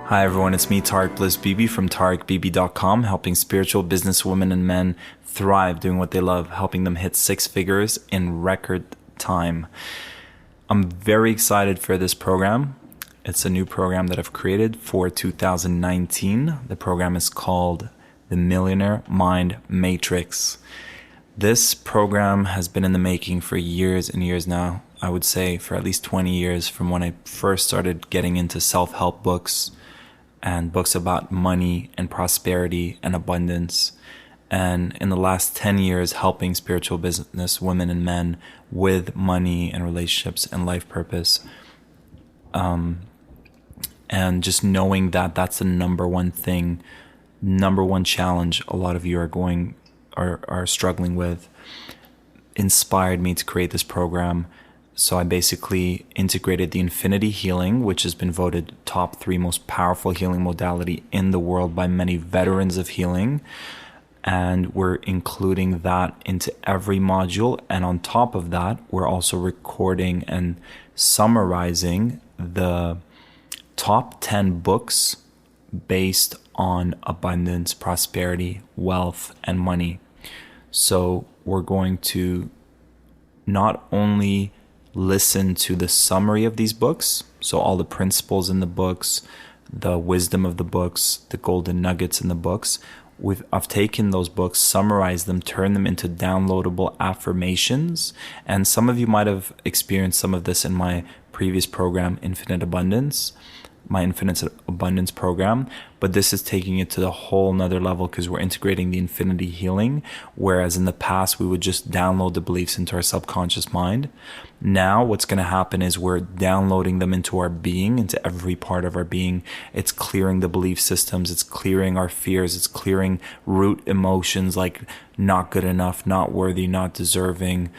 Hi everyone, it's me Tariq Bliss Bibi from TariqBB.com, helping spiritual business women and men thrive doing what they love, helping them hit six figures in record time. I'm very excited for this program. It's a new program that I've created for 2019. The program is called the Millionaire Mind Matrix. This program has been in the making for years and years now. I would say for at least 20 years, from when I first started getting into self-help books and books about money and prosperity and abundance. And in the last 10 years, helping spiritual business women and men with money and relationships and life purpose. And just knowing that that's the number one challenge a lot of you are struggling with, inspired me to create this program. So I basically integrated the infinity healing, which has been voted top 3 most powerful healing modality in the world by many veterans of healing. And we're including that into every module. And on top of that, we're also recording and summarizing the top 10 books based on abundance, prosperity, wealth, and money. So we're going to not only listen to the summary of these books, so all the principles in the books, the wisdom of the books, the golden nuggets in the books. I've taken those books, summarized them, turned them into downloadable affirmations. And some of you might have experienced some of this in my previous program, my Infinite Abundance program, but this is taking it to the whole nother level because we're integrating the infinity healing, whereas in the past we would just download the beliefs into our subconscious mind. Now what's going to happen is we're downloading them into our being, into every part of our being. It's clearing the belief systems, it's clearing our fears, it's clearing root emotions like not good enough, not worthy, not deserving.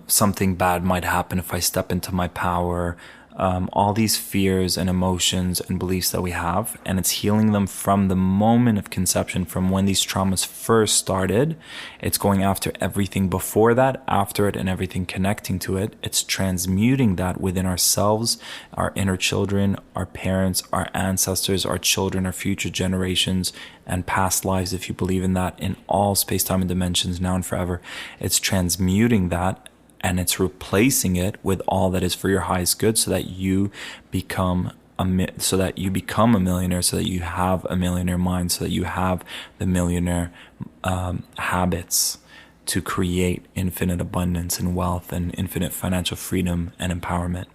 Something bad might happen if I step into my power. All these fears and emotions and beliefs that we have, and it's healing them from the moment of conception, from when these traumas first started. It's going after everything before that, after it, and everything connecting to it. It's transmuting that within ourselves, our inner children, our parents, our ancestors, our children, our future generations, and past lives, if you believe in that, in all space, time, and dimensions, now and forever. It's transmuting that, and it's replacing it with all that is for your highest good, so that you become a millionaire, so that you have a millionaire mind, so that you have the millionaire habits to create infinite abundance and wealth and infinite financial freedom and empowerment.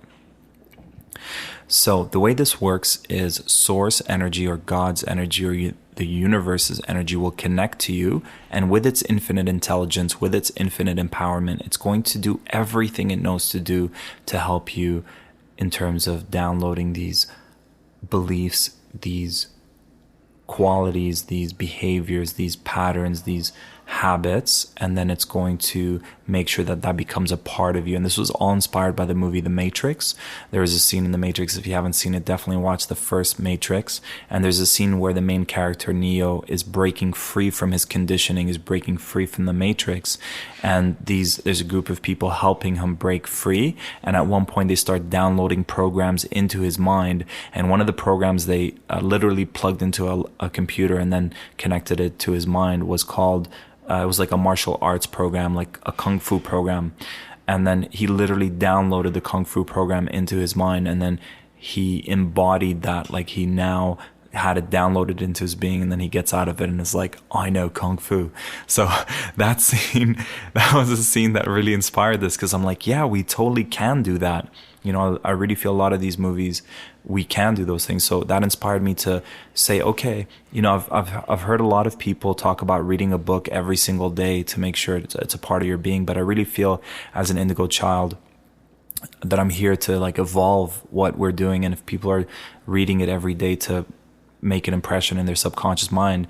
So the way this works is source energy, or God's energy, or the universe's energy, will connect to you, and with its infinite intelligence, with its infinite empowerment, it's going to do everything it knows to do to help you in terms of downloading these beliefs, these qualities, these behaviors, these patterns, these habits, and then it's going to make sure that that becomes a part of you. And this was all inspired by the movie The Matrix. There is a scene in The Matrix, if you haven't seen it, definitely watch the first Matrix. And there's a scene where the main character, Neo, is breaking free from his conditioning, is breaking free from the Matrix. And there's a group of people helping him break free. And at one point they start downloading programs into his mind. And one of the programs they literally plugged into a computer and then connected it to his mind was called it was like a martial arts program, like a kung fu program. And then he literally downloaded the kung fu program into his mind, and then he embodied that, like he now had it downloaded into his being, and then he gets out of it and is like, I know kung fu. So that was a scene that really inspired this, because I'm like, yeah, we totally can do that. I really feel a lot of these movies, we can do those things. So that inspired me to say, okay, I've heard a lot of people talk about reading a book every single day to make sure it's a part of your being. But I really feel as an indigo child that I'm here to like evolve what we're doing. And if people are reading it every day to make an impression in their subconscious mind,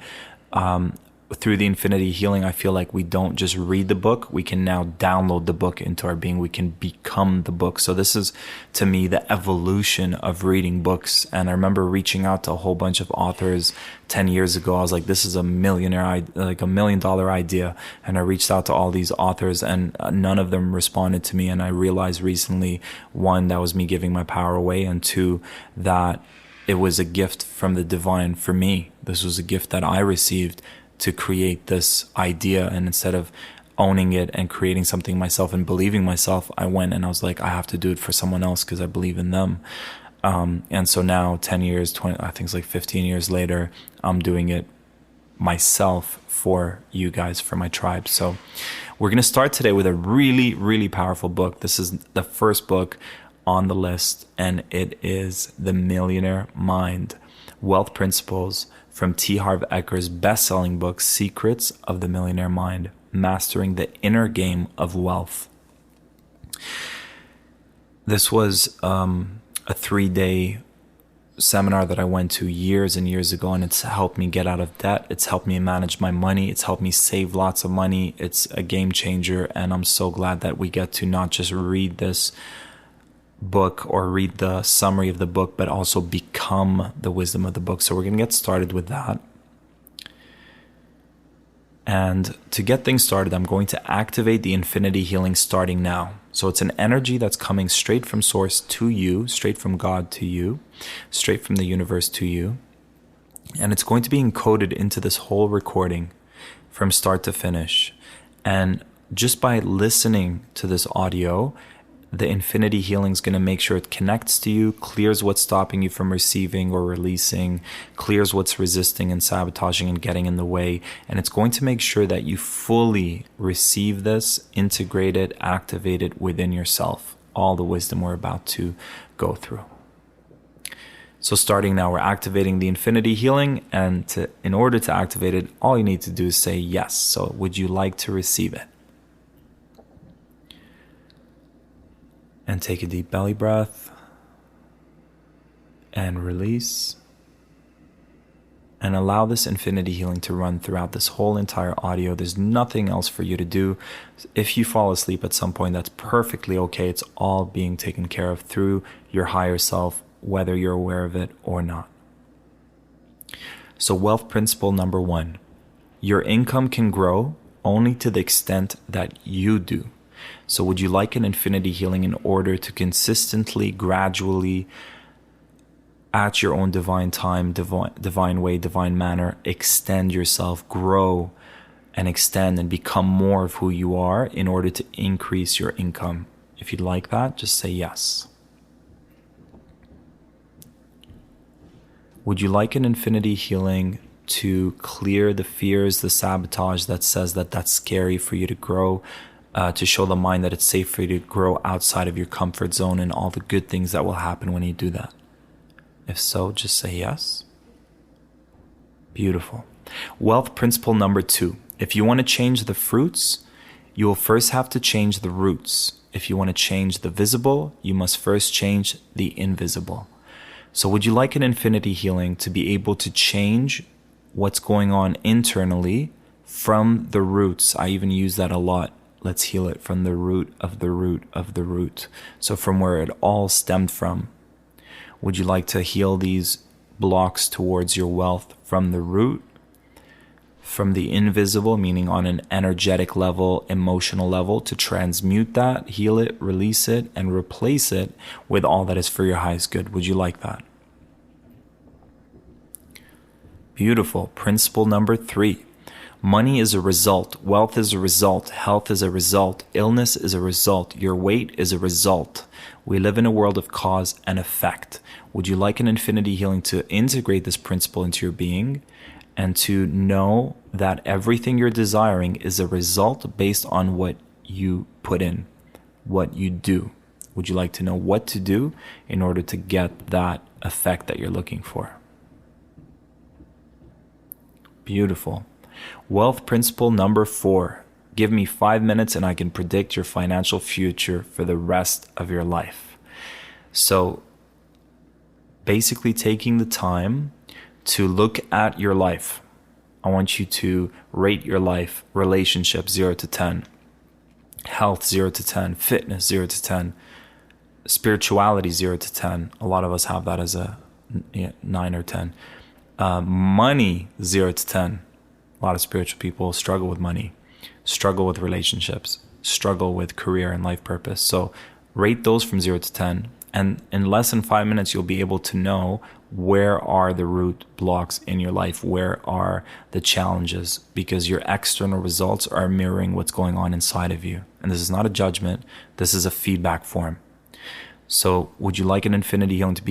through the infinity healing, I feel like we don't just read the book, we can now download the book into our being. We can become the book. So this is, to me, the evolution of reading books. And I remember reaching out to a whole bunch of authors 10 years ago. I was like, this is $1 million idea. And I reached out to all these authors, and none of them responded to me. And I realized recently, one, that was me giving my power away, and two, that it was a gift from the divine for me. This was a gift that I received to create this idea. And instead of owning it and creating something myself and believing myself, I went and I was like, I have to do it for someone else because I believe in them. And so now 10 years, 20, I think it's like 15 years later, I'm doing it myself for you guys, for my tribe. So we're going to start today with a really, really powerful book. This is the first book on the list, and it is The Millionaire Mind, Wealth Principles, from T. Harv Eker's best-selling book, Secrets of the Millionaire Mind, Mastering the Inner Game of Wealth. This was a 3-day seminar that I went to years and years ago, and it's helped me get out of debt. It's helped me manage my money. It's helped me save lots of money. It's a game changer, and I'm so glad that we get to not just read this book or read the summary of the book, but also become the wisdom of the book. So we're going to get started with that. And to get things started, I'm going to activate the infinity healing starting now. So it's an energy that's coming straight from source to you, straight from God to you, straight from the universe to you. And it's going to be encoded into this whole recording from start to finish. And just by listening to this audio, the infinity healing is going to make sure it connects to you, clears what's stopping you from receiving or releasing, clears what's resisting and sabotaging and getting in the way. And it's going to make sure that you fully receive this, integrate it, activate it within yourself. All the wisdom we're about to go through. So starting now, we're activating the infinity healing. And in order to activate it, all you need to do is say yes. So would you like to receive it? And take a deep belly breath and release, and allow this infinity healing to run throughout this whole entire audio. There's nothing else for you to do. If you fall asleep at some point, that's perfectly okay. It's all being taken care of through your higher self, whether you're aware of it or not. So wealth principle number 1, your income can grow only to the extent that you do. So would you like an infinity healing in order to consistently, gradually, at your own divine time, divine way, divine manner, extend yourself, grow and extend and become more of who you are in order to increase your income? If you'd like that, just say yes. Would you like an infinity healing to clear the fears, the sabotage that says that that's scary for you to grow? To show the mind that it's safe for you to grow outside of your comfort zone and all the good things that will happen when you do that? If so, just say yes. Beautiful. Wealth principle number 2. If you want to change the fruits, you will first have to change the roots. If you want to change the visible, you must first change the invisible. So would you like an infinity healing to be able to change what's going on internally from the roots? I even use that a lot. Let's heal it from the root of the root of the root. So from where it all stemmed from. Would you like to heal these blocks towards your wealth from the root, from the invisible, meaning on an energetic level, emotional level, to transmute that, heal it, release it, and replace it with all that is for your highest good? Would you like that? Beautiful. Principle number 3. Money is a result. Wealth is a result. Health is a result. Illness is a result. Your weight is a result. We live in a world of cause and effect. Would you like an infinity healing to integrate this principle into your being and to know that everything you're desiring is a result based on what you put in, what you do? Would you like to know what to do in order to get that effect that you're looking for? Beautiful. Wealth principle number 4. Give me 5 minutes and I can predict your financial future for the rest of your life. So basically taking the time to look at your life. I want you to rate your life. Relationship 0 to 10. Health 0 to 10. Fitness 0 to 10. Spirituality 0 to 10. A lot of us have that as a 9 or 10. Money 0 to 10. A lot of spiritual people struggle with money, struggle with relationships, struggle with career and life purpose. So rate those from 0 to 10. And in less than 5 minutes, you'll be able to know where are the root blocks in your life, where are the challenges, because your external results are mirroring what's going on inside of you. And this is not a judgment. This is a feedback form. So would you like an infinity healing to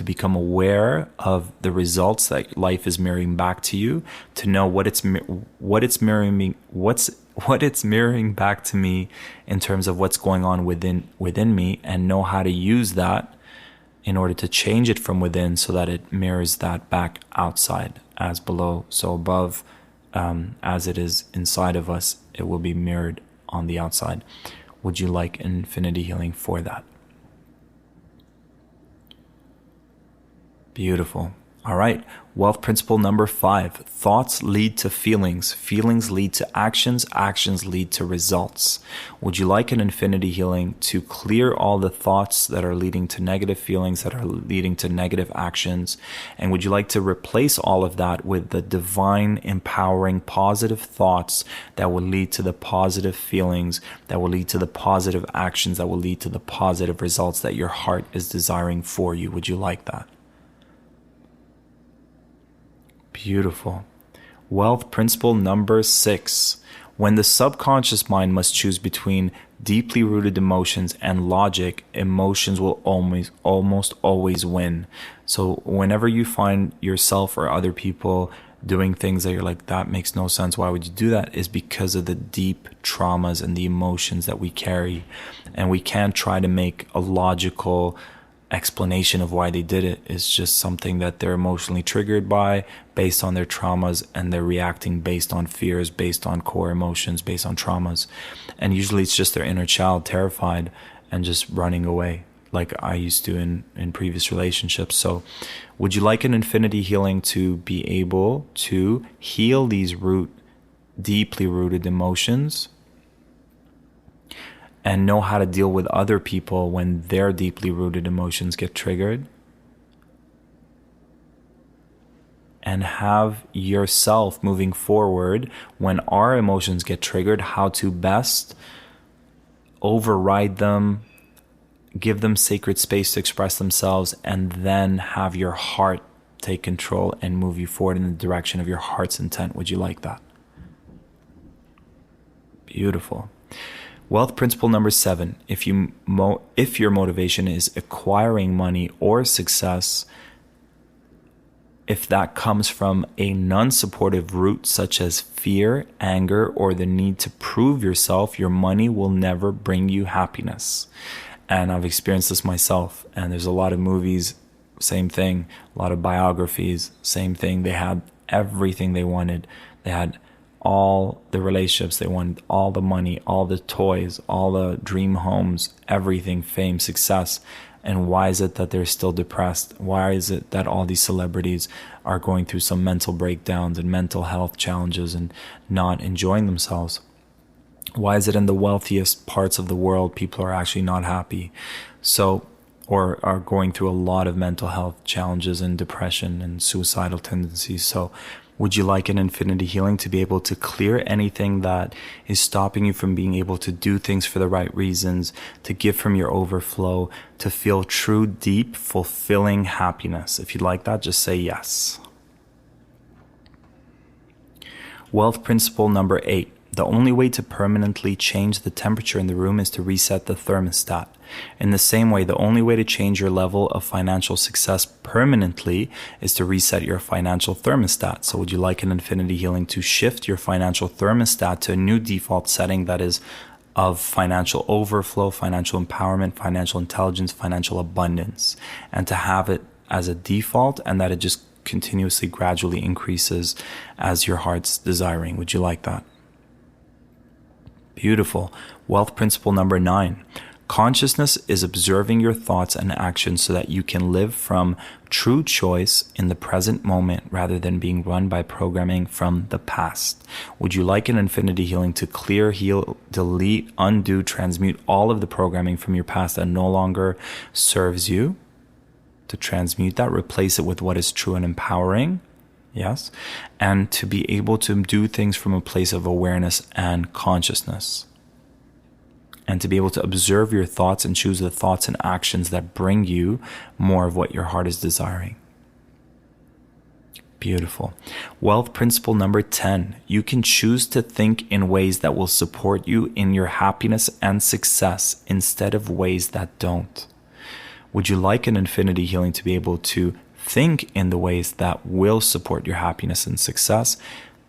become aware of the results that life is mirroring back to you, to know what it's mirroring back to me in terms of what's going on within me, and know how to use that in order to change it from within so that it mirrors that back outside, as below, so above, as it is inside of us, it will be mirrored on the outside. Would you like infinity healing for that? Beautiful. All right. Wealth principle number 5. Thoughts lead to feelings. Feelings lead to actions. Actions lead to results. Would you like an infinity healing to clear all the thoughts that are leading to negative feelings, that are leading to negative actions? And would you like to replace all of that with the divine, empowering, positive thoughts that will lead to the positive feelings, that will lead to the positive actions, that will lead to the positive results that your heart is desiring for you? Would you like that? Beautiful. Wealth principle number 6. When the subconscious mind must choose between deeply rooted emotions and logic, emotions will almost always win. So whenever you find yourself or other people doing things that you're like, that makes no sense, why would you do that, is because of the deep traumas and the emotions that we carry. And we can't try to make a logical explanation of why they did it. It's just something that they're emotionally triggered by, based on their traumas, and they're reacting based on fears, based on core emotions, based on traumas. And usually it's just their inner child terrified and just running away, like I used to in previous relationships. So would you like an infinity healing to be able to heal these deeply rooted emotions and know how to deal with other people when their deeply rooted emotions get triggered? And have yourself moving forward, when our emotions get triggered, how to best override them, give them sacred space to express themselves, and then have your heart take control and move you forward in the direction of your heart's intent. Would you like that? Beautiful. Wealth principle number 7. If your motivation is acquiring money or success, if that comes from a non-supportive root such as fear, anger, or the need to prove yourself, your money will never bring you happiness. And I've experienced this myself. And there's a lot of movies, same thing. A lot of biographies, same thing. They had everything they wanted. They had all the relationships they wanted, all the money, all the toys, all the dream homes, everything, fame, success. And why is it that they're still depressed? Why is it that all these celebrities are going through some mental breakdowns and mental health challenges and not enjoying themselves? Why is it in the wealthiest parts of the world people are actually not happy? Or are going through a lot of mental health challenges and depression and suicidal tendencies. So would you like an infinity healing to be able to clear anything that is stopping you from being able to do things for the right reasons, to give from your overflow, to feel true, deep, fulfilling happiness? If you'd like that, just say yes. Wealth principle number 8. The only way to permanently change the temperature in the room is to reset the thermostat. In the same way, the only way to change your level of financial success permanently is to reset your financial thermostat. So would you like an infinity healing to shift your financial thermostat to a new default setting that is of financial overflow, financial empowerment, financial intelligence, financial abundance, and to have it as a default, and that it just continuously, gradually increases as your heart's desiring? Would you like that? Beautiful. Wealth principle number 9. Consciousness is observing your thoughts and actions so that you can live from true choice in the present moment rather than being run by programming from the past. Would you like an infinity healing to clear, heal, delete, undo, transmute all of the programming from your past that no longer serves you? To transmute that, replace it with what is true and empowering. Yes. And to be able to do things from a place of awareness and consciousness. and to be able to observe your thoughts and choose the thoughts and actions that bring you more of what your heart is desiring. Beautiful. Wealth principle number 10. You can choose to think in ways that will support you in your happiness and success instead of ways that don't. Would you like an infinity healing to be able to think in the ways that will support your happiness and success,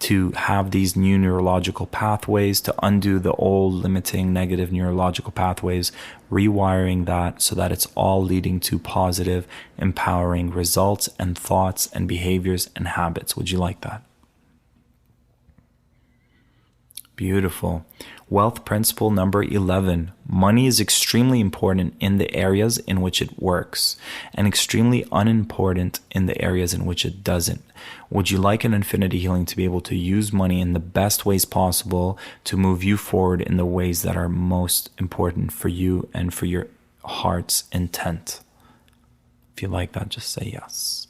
to have these new neurological pathways, to undo the old limiting negative neurological pathways, rewiring that so that it's all leading to positive, empowering results and thoughts and behaviors and habits? Would you like that? Beautiful. Wealth principle number 11. Money is extremely important in the areas in which it works and extremely unimportant in the areas in which it doesn't. Would you like an infinity healing to be able to use money in the best ways possible to move you forward in the ways that are most important for you and for your heart's intent? If you like that, just say yes.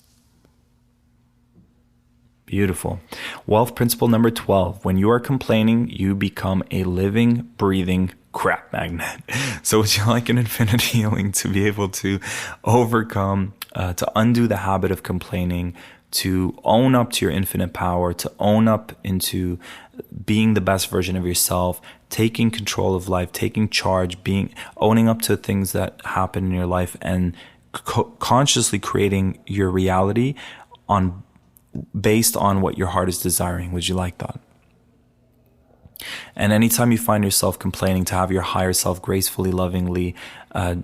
Beautiful. Wealth principle number 12. When you are complaining, you become a living, breathing crap magnet. So would you like an infinity healing to be able to overcome, to undo the habit of complaining, to own up to your infinite power, to own up into being the best version of yourself, taking control of life, taking charge, owning up to things that happen in your life, and consciously creating your reality based on what your heart is desiring? Would you like that? And anytime you find yourself complaining, to have your higher self gracefully, lovingly,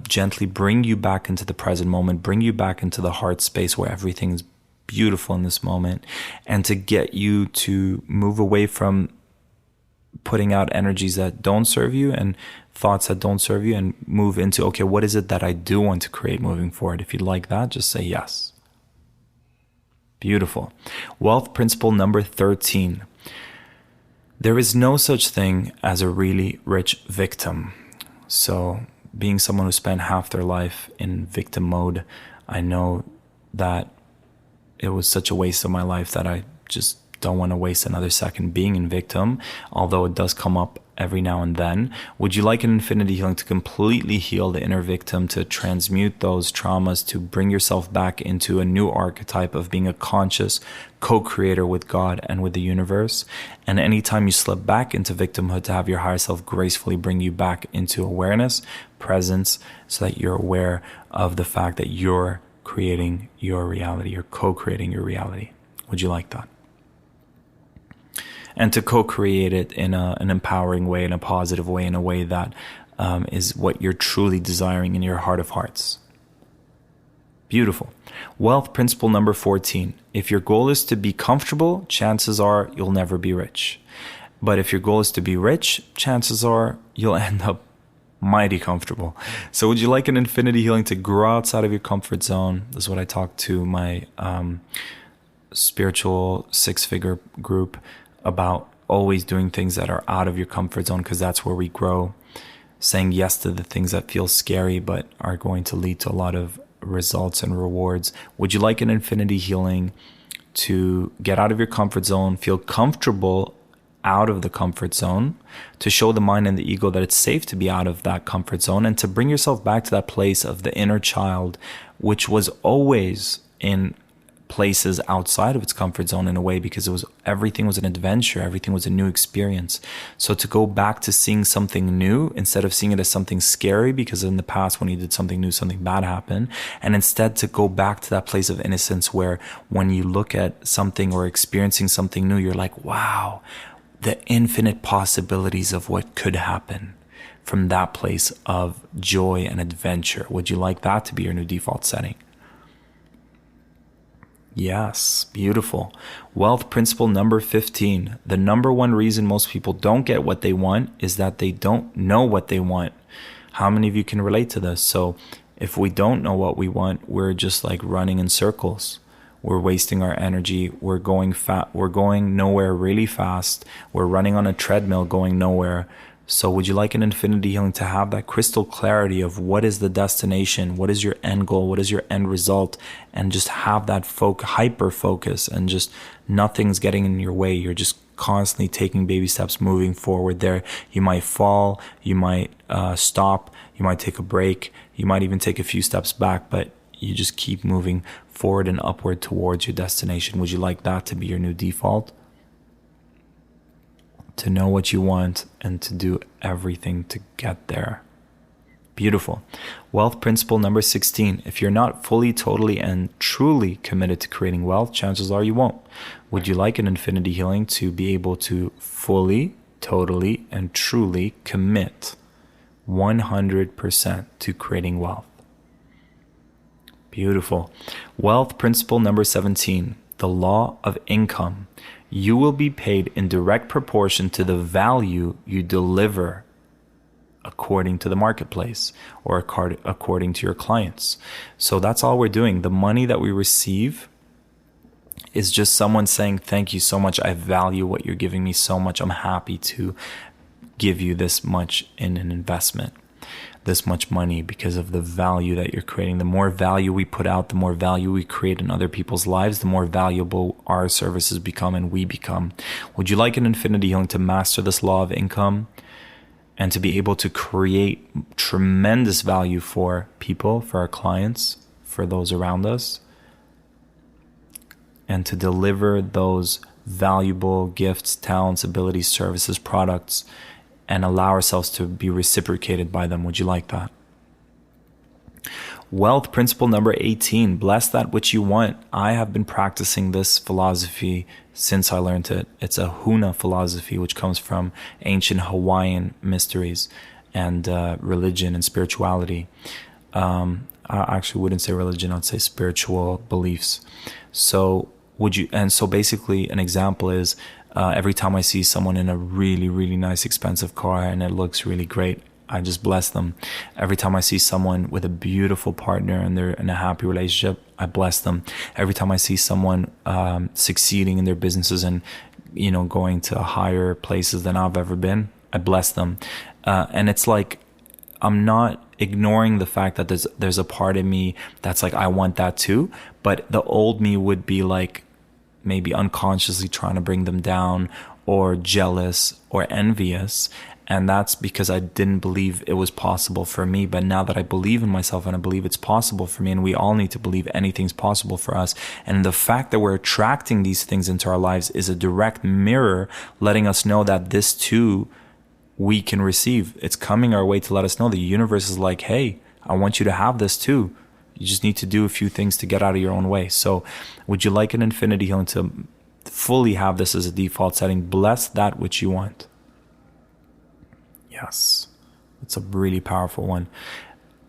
gently bring you back into the present moment, bring you back into the heart space where everything's beautiful in this moment, and to get you to move away from putting out energies that don't serve you and thoughts that don't serve you, and move into, okay, what is it that I do want to create moving forward? If you'd like that, just say yes. Beautiful. Wealth principle number 13. There is no such thing as a really rich victim. So being someone who spent half their life in victim mode, I know that it was such a waste of my life that I just don't want to waste another second being in victim, although it does come up every now and then. Would you like an infinity healing to completely heal the inner victim, to transmute those traumas, to bring yourself back into a new archetype of being a conscious co-creator with God and with the universe? And anytime you slip back into victimhood, to have your higher self gracefully bring you back into awareness, presence, so that you're aware of the fact that you're creating your reality, you're co-creating your reality. Would you like that? And to co-create it in an empowering way, in a positive way, in a way that is what you're truly desiring in your heart of hearts. Beautiful. Wealth principle number 14. If your goal is to be comfortable, chances are you'll never be rich. But if your goal is to be rich, chances are you'll end up mighty comfortable. So would you like an infinity healing to grow outside of your comfort zone? This is what I talk to my spiritual six-figure group about, always doing things that are out of your comfort zone, because that's where we grow. Saying yes to the things that feel scary but are going to lead to a lot of results and rewards. Would you like an infinity healing to get out of your comfort zone, feel comfortable out of the comfort zone, to show the mind and the ego that it's safe to be out of that comfort zone, and to bring yourself back to that place of the inner child, which was always in places outside of its comfort zone in a way, because everything was an adventure, everything was a new experience. So to go back to seeing something new instead of seeing it as something scary, because in the past when you did something new, something bad happened, and instead to go back to that place of innocence where when you look at something or experiencing something new, you're like, wow, the infinite possibilities of what could happen, from that place of joy and adventure. Would you like that to be your new default setting? Yes, beautiful. Wealth principle number 15. The number one reason most people don't get what they want is that they don't know what they want. How many of you can relate to this? So if we don't know what we want, we're just like running in circles. We're wasting our energy. We're going nowhere really fast. We're running on a treadmill going nowhere. So would you like an infinity healing to have that crystal clarity of what is the destination, what is your end goal, what is your end result, and just have that hyper focus, and just nothing's getting in your way. You're just constantly taking baby steps, moving forward there. You might fall, you might stop, you might take a break, you might even take a few steps back, but you just keep moving forward and upward towards your destination. Would you like that to be your new default? To know what you want and to do everything to get there. Beautiful. Wealth principle number 16. If you're not fully, totally, and truly committed to creating wealth, chances are you won't. Would you like an infinity healing to be able to fully, totally, and truly commit 100% to creating wealth? Beautiful. Wealth principle number 17. The law of income. You will be paid in direct proportion to the value you deliver according to the marketplace or according to your clients. So that's all we're doing. The money that we receive is just someone saying, thank you so much. I value what you're giving me so much. I'm happy to give you this much in an investment, this much money, because of the value that you're creating. The more value we put out, the more value we create in other people's lives, the more valuable our services become and we become. Would you like an infinity healing to master this law of income and to be able to create tremendous value for people, for our clients, for those around us, and to deliver those valuable gifts, talents, abilities, services, products, and allow ourselves to be reciprocated by them? Would you like that? Wealth principle number 18. Bless that which you want. I have been practicing this philosophy since I learned it. It's a Huna philosophy, which comes from ancient Hawaiian mysteries and religion and spirituality. I actually wouldn't say religion, I'd say spiritual beliefs. So basically an example is every time I see someone in a really, really nice, expensive car and it looks really great, I just bless them. Every time I see someone with a beautiful partner and they're in a happy relationship, I bless them. Every time I see someone succeeding in their businesses and, going to higher places than I've ever been, I bless them. And it's like, I'm not ignoring the fact that there's a part of me that's like, I want that too. But the old me would be like, maybe unconsciously trying to bring them down or jealous or envious. And that's because I didn't believe it was possible for me. But now that I believe in myself and I believe it's possible for me, and we all need to believe anything's possible for us. And the fact that we're attracting these things into our lives is a direct mirror letting us know that this too we can receive. It's coming our way to let us know. The universe is like, hey, I want you to have this too. You just need to do a few things to get out of your own way. So would you like an infinity healing to fully have this as a default setting? Bless that which you want. Yes, it's a really powerful one.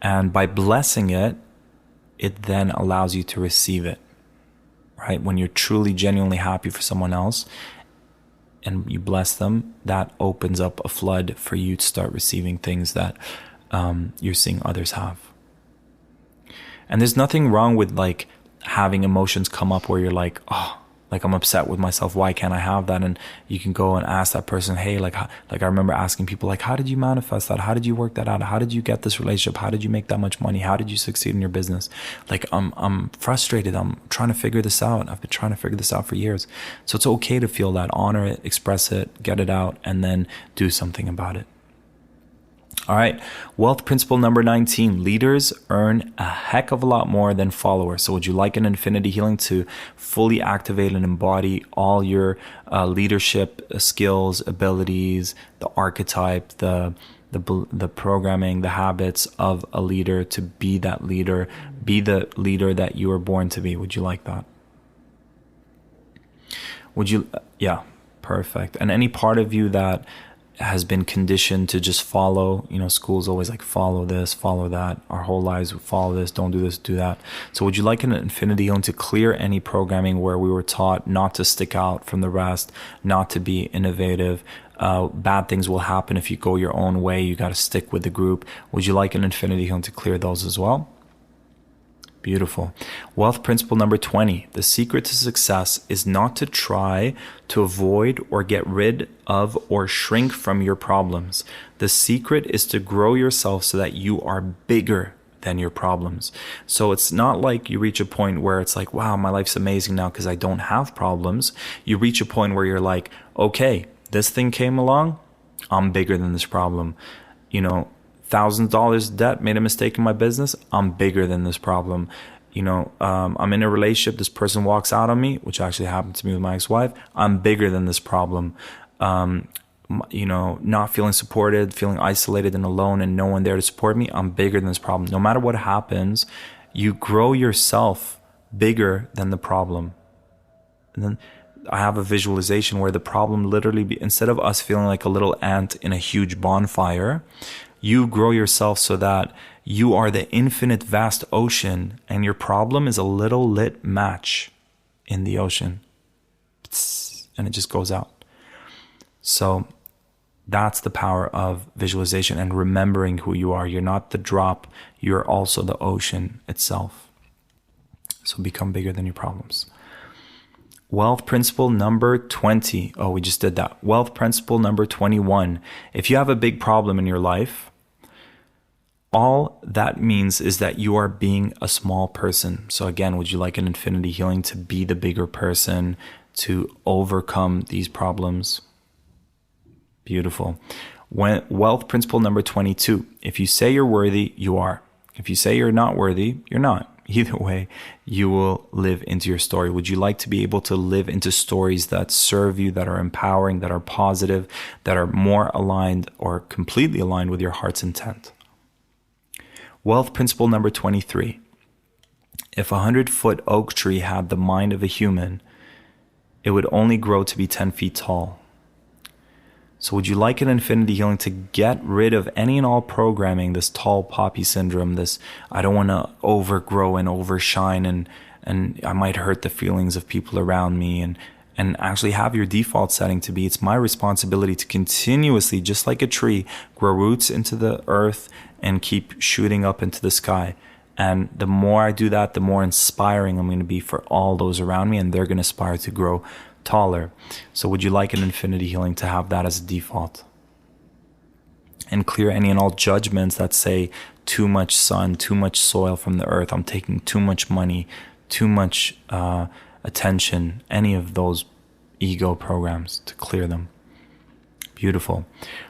And by blessing it, it then allows you to receive it, right? When you're truly, genuinely happy for someone else and you bless them, that opens up a flood for you to start receiving things that you're seeing others have. And there's nothing wrong with like having emotions come up where you're like, oh, like I'm upset with myself. Why can't I have that? And you can go and ask that person, hey, like I remember asking people like, how did you manifest that? How did you work that out? How did you get this relationship? How did you make that much money? How did you succeed in your business? Like I'm frustrated. I'm trying to figure this out. I've been trying to figure this out for years. So it's okay to feel that, honor it, express it, get it out, and then do something about it. All right. Wealth principle number 19. Leaders earn a heck of a lot more than followers. So would you like an infinity healing to fully activate and embody all your leadership skills, abilities, the archetype, the programming, the habits of a leader, to be that leader, be the leader that you were born to be? Would you like that? Would you? Yeah, perfect. And any part of you that has been conditioned to just follow, school's always like, follow this, follow that. Our whole lives would follow this, don't do this, do that. So would you like an infinity healing to clear any programming where we were taught not to stick out from the rest, not to be innovative? Bad things will happen if you go your own way. You got to stick with the group. Would you like an infinity healing to clear those as well? Beautiful. Wealth principle number 20. The secret to success is not to try to avoid or get rid of or shrink from your problems. The secret is to grow yourself so that you are bigger than your problems. So it's not like you reach a point where it's like, wow, my life's amazing now because I don't have problems. You reach a point where you're like, okay, this thing came along, I'm bigger than this problem. You know, $1,000 debt, made a mistake in my business, I'm bigger than this problem. You know, I'm in a relationship, this person walks out on me, which actually happened to me with my ex-wife, I'm bigger than this problem. You know, not feeling supported, feeling isolated and alone and no one there to support me, I'm bigger than this problem. No matter what happens, you grow yourself bigger than the problem. And then I have a visualization where the problem literally, instead of us feeling like a little ant in a huge bonfire, you grow yourself so that you are the infinite vast ocean and your problem is a little lit match in the ocean. And it just goes out. So that's the power of visualization and remembering who you are. You're not the drop, you're also the ocean itself. So become bigger than your problems. Wealth principle number 20. Oh, we just did that. Wealth principle number 21. If you have a big problem in your life, all that means is that you are being a small person. So again, would you like an infinity healing to be the bigger person, to overcome these problems? Beautiful. Wealth principle number 22. If you say you're worthy, you are. If you say you're not worthy, you're not. Either way, you will live into your story. Would you like to be able to live into stories that serve you, that are empowering, that are positive, that are more aligned or completely aligned with your heart's intent? Wealth principle number 23. If a 100-foot oak tree had the mind of a human, it would only grow to be 10 feet tall. So would you like an infinity healing to get rid of any and all programming, this tall poppy syndrome, this I don't want to overgrow and overshine and I might hurt the feelings of people around me, and actually have your default setting to be, it's my responsibility to continuously, just like a tree, grow roots into the earth and keep shooting up into the sky. And the more I do that, the more inspiring I'm going to be for all those around me, and they're going to aspire to grow taller. So would you like an infinity healing to have that as a default? And clear any and all judgments that say too much sun, too much soil from the earth, I'm taking too much money, too much attention, any of those ego programs, to clear them. Beautiful.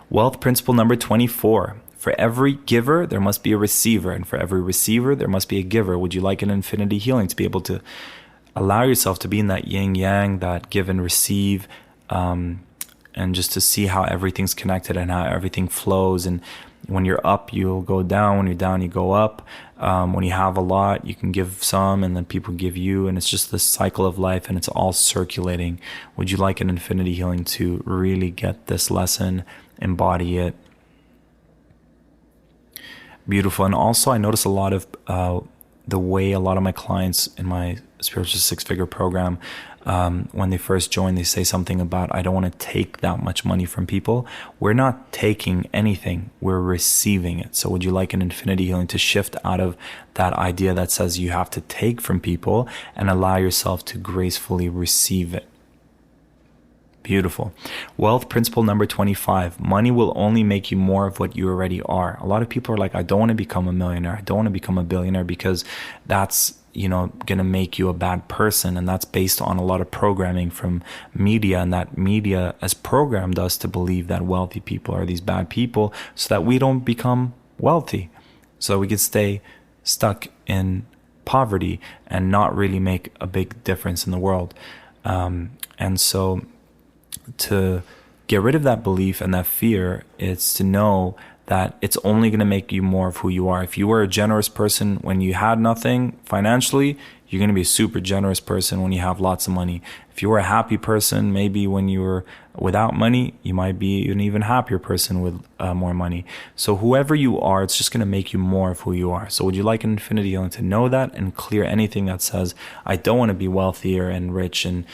Wealth principle number 24. For every giver, there must be a receiver, and for every receiver, there must be a giver. Would you like an infinity healing to be able to allow yourself to be in that yin yang, that give and receive, and just to see how everything's connected and how everything flows? And when you're up, you'll go down. When you're down, you go up. When you have a lot, you can give some, and then people give you, and it's just this cycle of life, and it's all circulating. Would you like an infinity healing to really get this lesson, embody it? Beautiful. And also, I notice a lot of the way a lot of my clients in my spiritual six-figure program, when they first join, they say something about, I don't want to take that much money from people. We're not taking anything, we're receiving it. So would you like an infinity healing to shift out of that idea that says you have to take from people and allow yourself to gracefully receive it? Beautiful. Wealth principle number 25. Money will only make you more of what you already are. A lot of people are like, I don't want to become a millionaire. I don't want to become a billionaire because that's, going to make you a bad person. And that's based on a lot of programming from media, and that media has programmed us to believe that wealthy people are these bad people so that we don't become wealthy, so that we can stay stuck in poverty and not really make a big difference in the world. And so to get rid of that belief and that fear, it's to know that it's only going to make you more of who you are. If you were a generous person when you had nothing financially, you're going to be a super generous person when you have lots of money. If you were a happy person, maybe when you were without money, you might be an even happier person with more money. So whoever you are, it's just going to make you more of who you are. So would you like an infinity healing to know that and clear anything that says, I don't want to be wealthier and rich and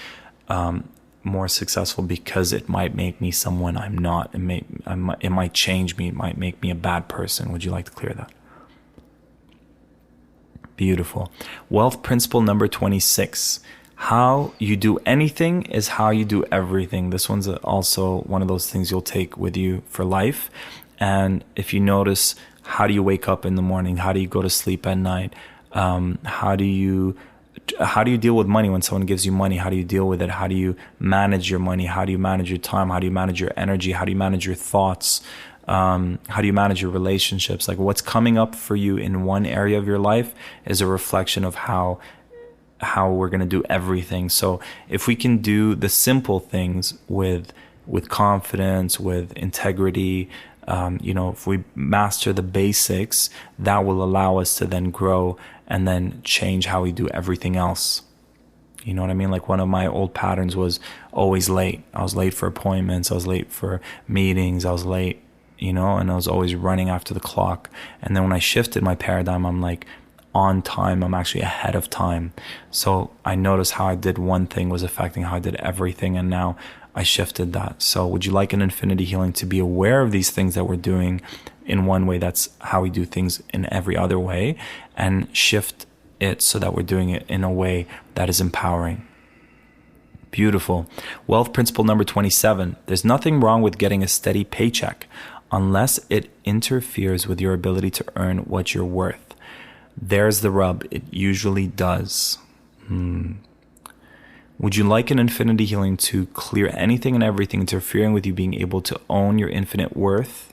more successful because it might make me someone I'm not. It might change me. It might make me a bad person. Would you like to clear that? Beautiful. Wealth principle number 26. How you do anything is how you do everything. This one's also one of those things you'll take with you for life. And if you notice, how do you wake up in the morning? How do you go to sleep at night? How do you deal with money when someone gives you money? How do you deal with it? How do you manage your money? How do you manage your time? How do you manage your energy? How do you manage your thoughts? How do you manage your relationships? Like, what's coming up for you in one area of your life is a reflection of how we're going to do everything. So if we can do the simple things with confidence, with integrity, if we master the basics, that will allow us to then grow and then change how we do everything else. You know what I mean? Like, one of my old patterns was always late. I was late for appointments. I was late for meetings. I was late, and I was always running after the clock. And then when I shifted my paradigm, I'm like, on time, I'm actually ahead of time. So I noticed how I did one thing was affecting how I did everything. And now I shifted that. So would you like an infinity healing to be aware of these things that we're doing in one way? That's how we do things in every other way, and shift it so that we're doing it in a way that is empowering. Beautiful. Wealth principle number 27. There's nothing wrong with getting a steady paycheck unless it interferes with your ability to earn what you're worth. There's the rub. It usually does. Would you like an infinity healing to clear anything and everything interfering with you being able to own your infinite worth,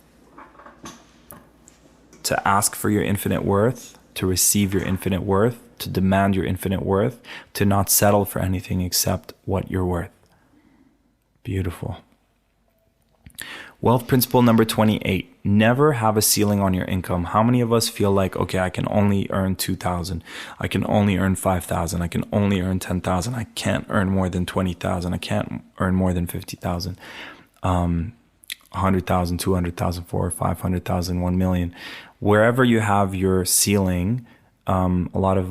to ask for your infinite worth, to receive your infinite worth, to demand your infinite worth, to not settle for anything except what you're worth? Beautiful. Wealth principle number 28. Never have a ceiling on your income. How many of us feel like, okay, I can only earn 2,000. I can only earn 5,000. I can only earn 10,000. I can't earn more than 20,000. I can't earn more than 50,000. 100,000, 200,000, 400,000, 500,000, 1 million. Wherever you have your ceiling, a lot of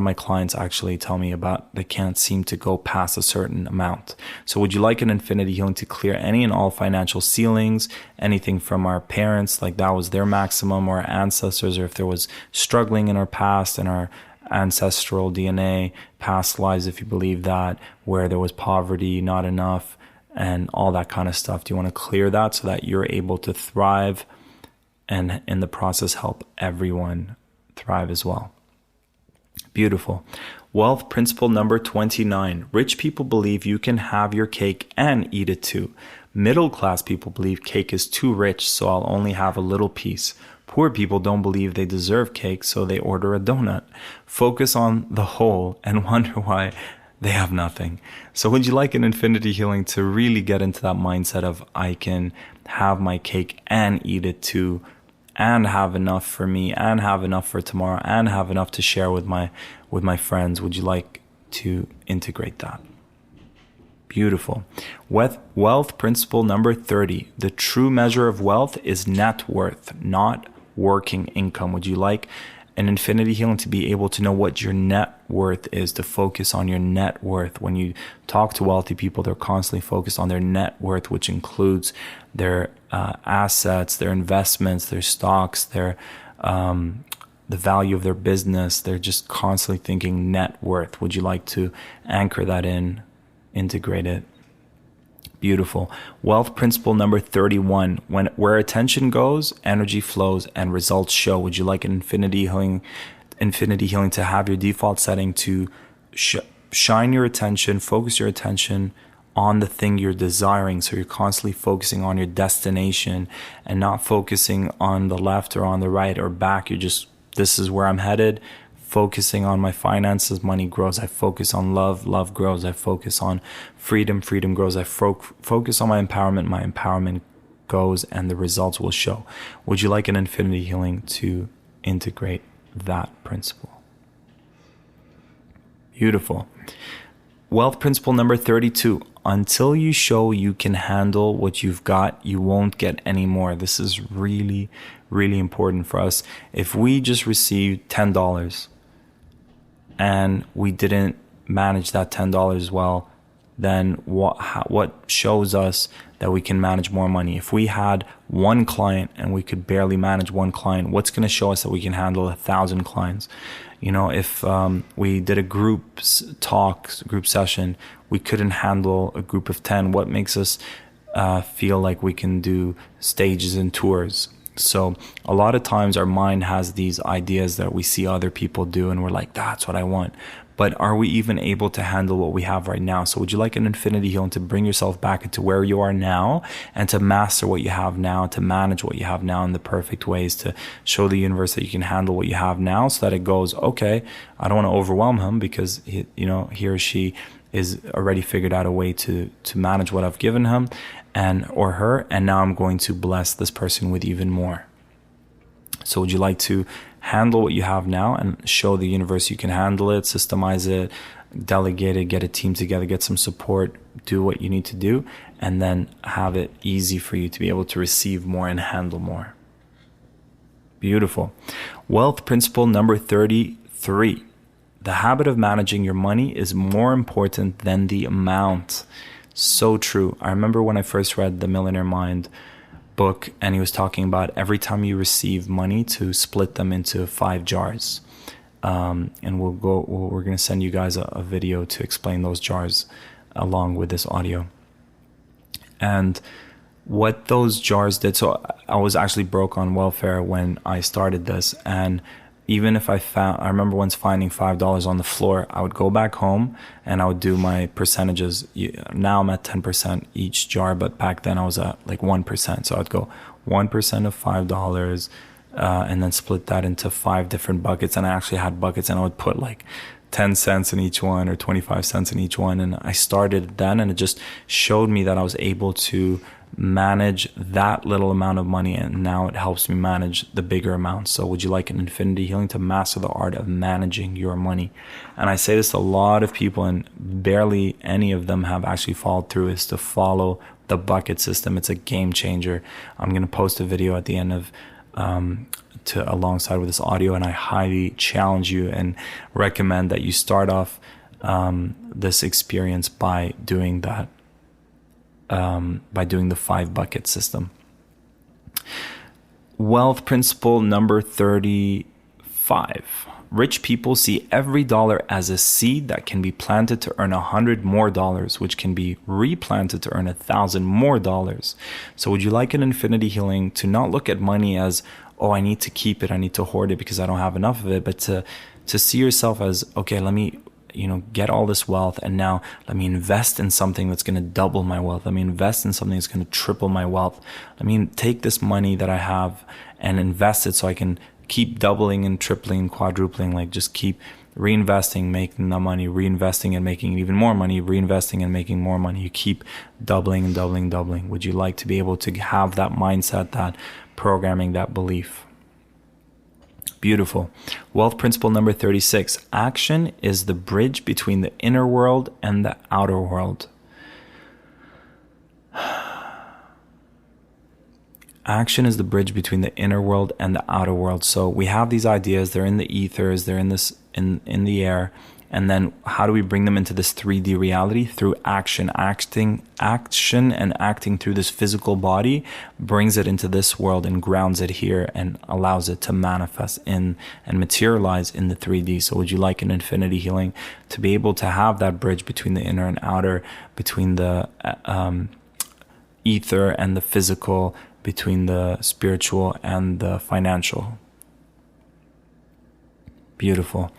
my clients actually tell me about they can't seem to go past a certain amount. So would you like an infinity healing to clear any and all financial ceilings, anything from our parents, like that was their maximum, or our ancestors, or if there was struggling in our past and our ancestral DNA, past lives, if you believe that, where there was poverty, not enough, and all that kind of stuff. Do you want to clear that so that you're able to thrive and in the process help everyone thrive as well? Beautiful. Wealth principle number 29. Rich people believe you can have your cake and eat it too. Middle class people believe cake is too rich, so I'll only have a little piece. Poor people don't believe they deserve cake, so they order a donut. Focus on the whole and wonder why they have nothing. So would you like an infinity healing to really get into that mindset of I can have my cake and eat it too, and have enough for me, and have enough for tomorrow, and have enough to share with my friends? Would you like to integrate that? Beautiful. Wealth principle number 30. The true measure of wealth is net worth, not working income. Would you like an infinity healing to be able to know what your net worth is, to focus on your net worth? When you talk to wealthy people, they're constantly focused on their net worth, which includes their assets, their investments, their stocks, their the value of their business. They're just constantly thinking net worth. Would you like to anchor that in, integrate it? Beautiful. Wealth principle number 31. Where attention goes, energy flows and results show. Would you like an infinity healing to have your default setting to shine your attention, focus your attention on the thing you're desiring? So you're constantly focusing on your destination and not focusing on the left or on the right or back. You're just, this is where I'm headed. Focusing on my finances, money grows. I focus on love, love grows. I focus on freedom, freedom grows. I focus on my empowerment goes, and the results will show. Would you like an infinity healing to integrate that principle? Beautiful. Wealth principle number 32. Until you show you can handle what you've got, you won't get any more. This is really, really important for us. If we just received $10 and we didn't manage that $10 well, then what shows us that we can manage more money? If we had one client and we could barely manage one client, what's going to show us that we can handle 1,000 clients? If we did a group session, we couldn't handle a group of 10. What makes us feel like we can do stages and tours? So a lot of times our mind has these ideas that we see other people do and we're like, that's what I want. But are we even able to handle what we have right now? So would you like an infinity healing to bring yourself back into where you are now and to master what you have now, to manage what you have now in the perfect ways, to show the universe that you can handle what you have now, so that it goes, okay, I don't want to overwhelm him because he or she is already figured out a way to manage what I've given him or her, and now I'm going to bless this person with even more. So would you like to handle what you have now and show the universe you can handle it, systemize it, delegate it, get a team together, get some support, do what you need to do, and then have it easy for you to be able to receive more and handle more? Beautiful. Wealth principle number 33. The habit of managing your money is more important than the amount. So true. I remember when I first read the Millionaire Mind book, and he was talking about every time you receive money to split them into 5 jars. And we're going to send you guys a video to explain those jars along with this audio. And what those jars did, so I was actually broke on welfare when I started this, and even if I remember once finding $5 on the floor, I would go back home and I would do my percentages. Now I'm at 10% each jar, but back then I was at like 1%. So I'd go 1% of $5 and then split that into 5 different buckets. And I actually had buckets, and I would put like 10 cents in each one or 25 cents in each one. And I started then, and it just showed me that I was able to manage that little amount of money, and now it helps me manage the bigger amounts. So would you like an infinity healing to master the art of managing your money? And I say this to a lot of people, and barely any of them have actually followed through, is to follow the bucket system. It's a game changer. I'm going to post a video at the end of alongside with this audio, and I highly challenge you and recommend that you start off this experience by doing that. By doing the 5 bucket system. Wealth principle number 35. Rich people see every dollar as a seed that can be planted to earn $100 more, which can be replanted to earn $1,000 more. So would you like an infinity healing to not look at money as, oh, I need to keep it, I need to hoard it because I don't have enough of it, but to see yourself as, okay, let me get all this wealth, and now let me invest in something that's going to double my wealth. Let me invest in something that's going to triple my wealth. Let me take this money that I have and invest it so I can keep doubling and tripling, quadrupling, like just keep reinvesting, making the money, reinvesting and making even more money, reinvesting and making more money. You keep doubling and doubling, doubling. Would you like to be able to have that mindset, that programming, that belief? Beautiful. Wealth principle number 36. Action is the bridge between the inner world and the outer world. Action is the bridge between the inner world and the outer world. So we have these ideas, they're in the ethers, they're in the air. And then how do we bring them into this 3D reality? Through action. Action and acting through this physical body brings it into this world and grounds it here and allows it to manifest in and materialize in the 3D. So would you like an infinity healing to be able to have that bridge between the inner and outer, between the ether and the physical, between the spiritual and the financial? Beautiful.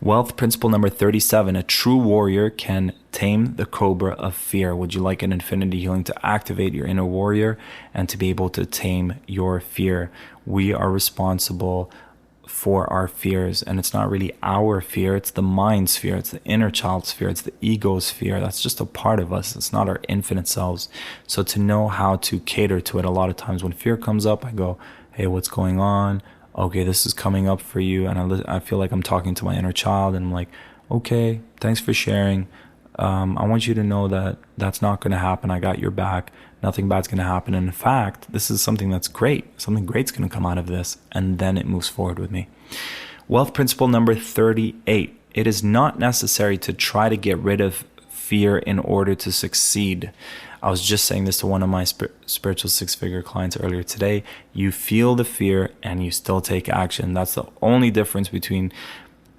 Wealth principle number 37. A true warrior can tame the cobra of fear. Would you like an infinity healing to activate your inner warrior and to be able to tame your fear? We are responsible for our fears, and it's not really our fear, it's the mind's fear, it's the inner child's fear, it's the ego's fear. That's just a part of us. It's not our infinite selves. So to know how to cater to it, a lot of times when fear comes up, I go, hey, what's going on? Okay, this is coming up for you, and I feel like I'm talking to my inner child, and I'm like, okay, thanks for sharing. I want you to know that that's not going to happen. I got your back. Nothing bad's going to happen. And in fact, this is something that's great. Something great's going to come out of this, and then it moves forward with me. Wealth principle number 38. It is not necessary to try to get rid of fear in order to succeed. I was just saying this to one of my spiritual 6-figure clients earlier today. You feel the fear and you still take action. That's the only difference between,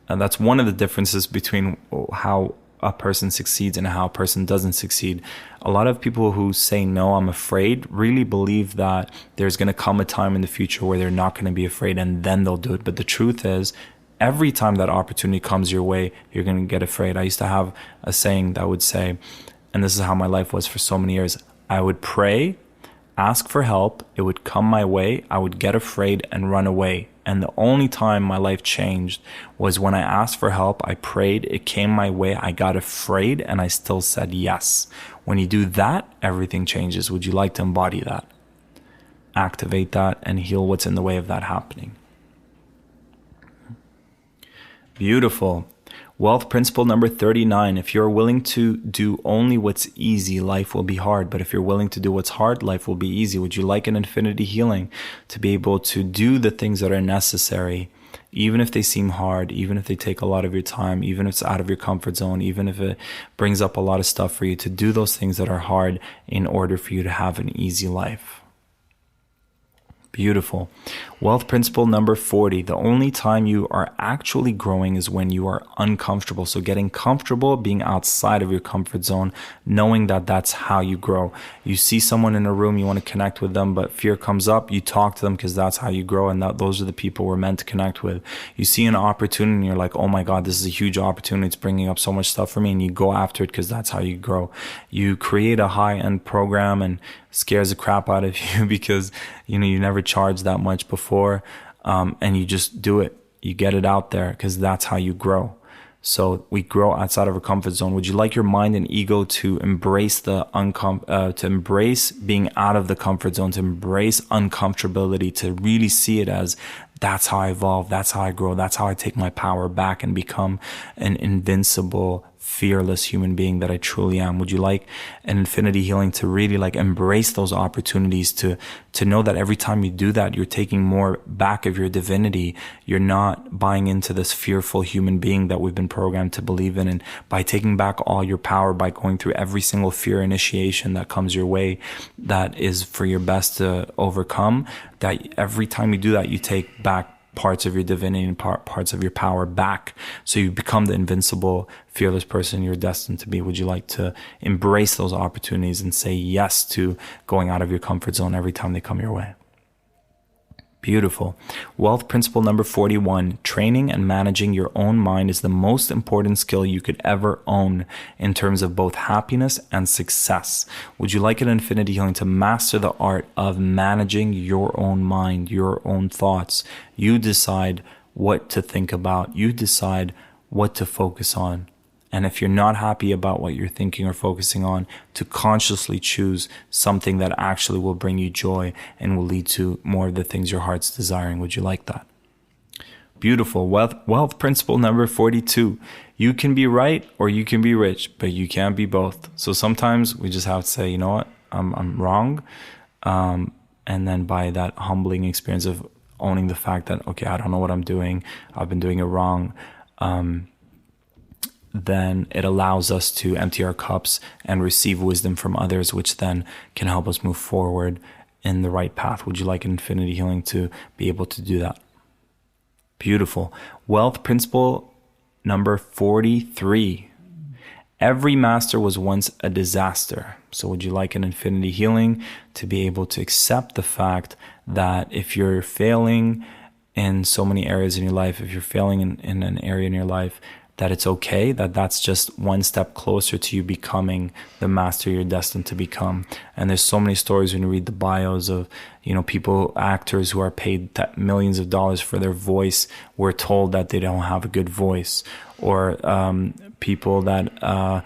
and that's one of the differences between how a person succeeds and how a person doesn't succeed. A lot of people who say, no, I'm afraid, really believe that there's going to come a time in the future where they're not going to be afraid and then they'll do it. But the truth is, every time that opportunity comes your way, you're going to get afraid. I used to have a saying that would say, and this is how my life was for so many years, I would pray, ask for help, it would come my way, I would get afraid and run away. And the only time my life changed was when I asked for help, I prayed, it came my way, I got afraid, and I still said yes. When you do that, everything changes. Would you like to embody that? Activate that and heal what's in the way of that happening. Beautiful. Wealth principle number 39. If you're willing to do only what's easy, life will be hard. But if you're willing to do what's hard, life will be easy. Would you like an infinity healing to be able to do the things that are necessary, even if they seem hard, even if they take a lot of your time, even if it's out of your comfort zone, even if it brings up a lot of stuff for you, to do those things that are hard in order for you to have an easy life? Beautiful. Wealth principle number 40. The only time you are actually growing is when you are uncomfortable. So getting comfortable, being outside of your comfort zone, knowing that that's how you grow. You see someone in a room, you want to connect with them, but fear comes up, you talk to them because that's how you grow. And those are the people we're meant to connect with. You see an opportunity and you're like, oh my God, this is a huge opportunity. It's bringing up so much stuff for me. And you go after it because that's how you grow. You create a high-end program and scares the crap out of you because you never charged that much before, and you just do it. You get it out there because that's how you grow. So we grow outside of our comfort zone. Would you like your mind and ego to embrace to embrace being out of the comfort zone, to embrace uncomfortability, to really see it as that's how I evolve, that's how I grow, that's how I take my power back and become an invincible, fearless human being that I truly am? Would you like an infinity healing to really embrace those opportunities, to know that every time you do that, you're taking more back of your divinity. You're not buying into this fearful human being that we've been programmed to believe in. And by taking back all your power, by going through every single fear initiation that comes your way, that is for your best to overcome, that every time you do that, you take back parts of your divinity and parts of your power back. So you become the invincible, fearless person you're destined to be. Would you like to embrace those opportunities and say yes to going out of your comfort zone every time they come your way? Beautiful. Wealth principle number 41. Training and managing your own mind is the most important skill you could ever own in terms of both happiness and success. Would you like an infinity healing to master the art of managing your own mind, your own thoughts? You decide what to think about. You decide what to focus on. And if you're not happy about what you're thinking or focusing on, to consciously choose something that actually will bring you joy and will lead to more of the things your heart's desiring. Would you like that? Beautiful. Wealth principle number 42. You can be right or you can be rich, but you can't be both. So sometimes we just have to say, you know what, I'm wrong. And then by that humbling experience of owning the fact that, okay, I don't know what I'm doing, I've been doing it wrong, then it allows us to empty our cups and receive wisdom from others, which then can help us move forward in the right path. Would you like an infinity healing to be able to do that? Beautiful. Wealth principle number 43. Every master was once a disaster. So would you like an infinity healing to be able to accept the fact that if you're failing in so many areas in your life, if you're failing in an area in your life, that it's okay, that's just one step closer to you becoming the master you're destined to become. And there's so many stories when you read the bios of, people, actors who are paid millions of dollars for their voice, were told that they don't have a good voice, or people that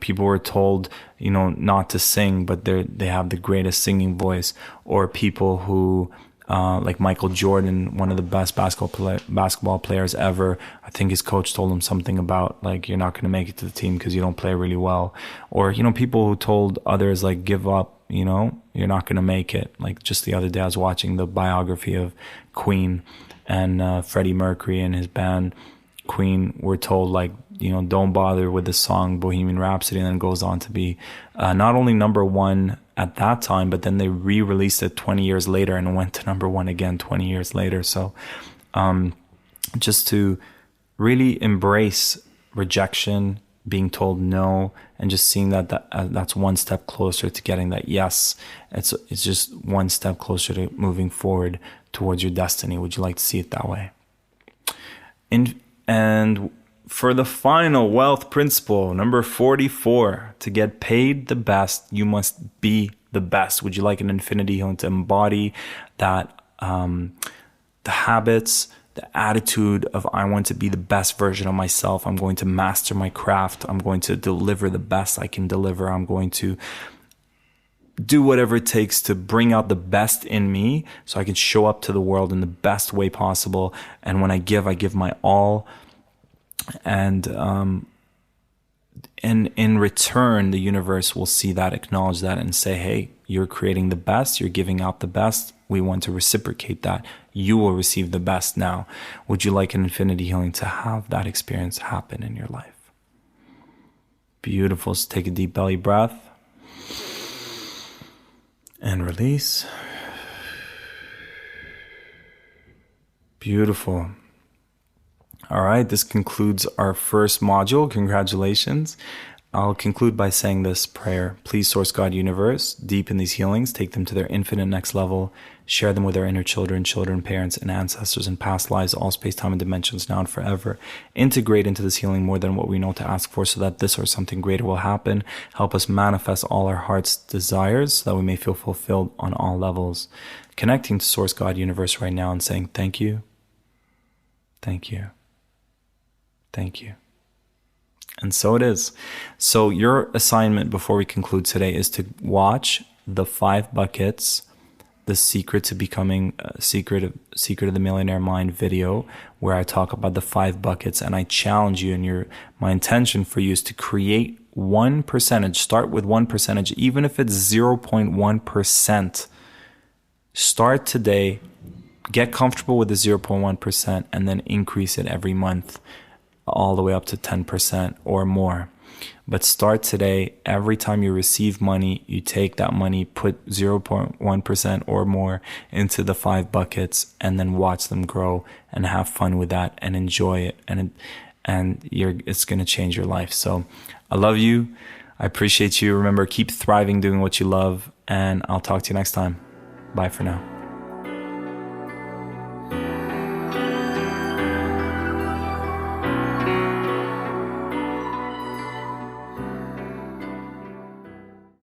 people were told, not to sing, but they have the greatest singing voice, or people who like Michael Jordan, one of the best basketball players ever. I think his coach told him something about you're not going to make it to the team because you don't play really well. Or, people who told others give up, you're not going to make it. Just the other day I was watching the biography of Queen, and Freddie Mercury and his band Queen were told don't bother with the song Bohemian Rhapsody, and then it goes on to be not only number one at that time, but then they re-released it 20 years later and went to number one again 20 years later. So just to really embrace rejection, being told no, and just seeing that's one step closer to getting that yes. It's just one step closer to moving forward towards your destiny. Would you like to see it that way? And for the final wealth principle, number 44, to get paid the best, you must be the best. Would you like an infinity healing to embody that, the habits, the attitude of I want to be the best version of myself. I'm going to master my craft. I'm going to deliver the best I can deliver. I'm going to do whatever it takes to bring out the best in me so I can show up to the world in the best way possible. And when I give my all. And in return, the universe will see that, acknowledge that, and say, hey, you're creating the best. You're giving out the best. We want to reciprocate that. You will receive the best now. Would you like an infinity healing to have that experience happen in your life? Beautiful. So take a deep belly breath and release. Beautiful. All right, this concludes our first module. Congratulations. I'll conclude by saying this prayer. Please, Source God Universe, deepen these healings, take them to their infinite next level, share them with our inner children, parents, and ancestors in past lives, all space, time, and dimensions, now and forever. Integrate into this healing more than what we know to ask for, so that this or something greater will happen. Help us manifest all our heart's desires, so that we may feel fulfilled on all levels. Connecting to Source God Universe right now and saying, thank you, thank you, thank you. And so it is. So your assignment before we conclude today is to watch the 5 buckets, the secret to becoming secret of the Millionaire Mind video, where I talk about the 5 buckets, and I challenge you. And my intention for you is to create 1%. Start with 1%, even if it's 0.1%. Start today. Get comfortable with the 0.1%, and then increase it every month, all the way up to 10% or more. But start today. Every time you receive money, you take that money, put 0.1% or more into the 5 buckets, and then watch them grow and have fun with that and enjoy it. And it's going to change your life. So I love you. I appreciate you. Remember, keep thriving doing what you love, and I'll talk to you next time. Bye for now.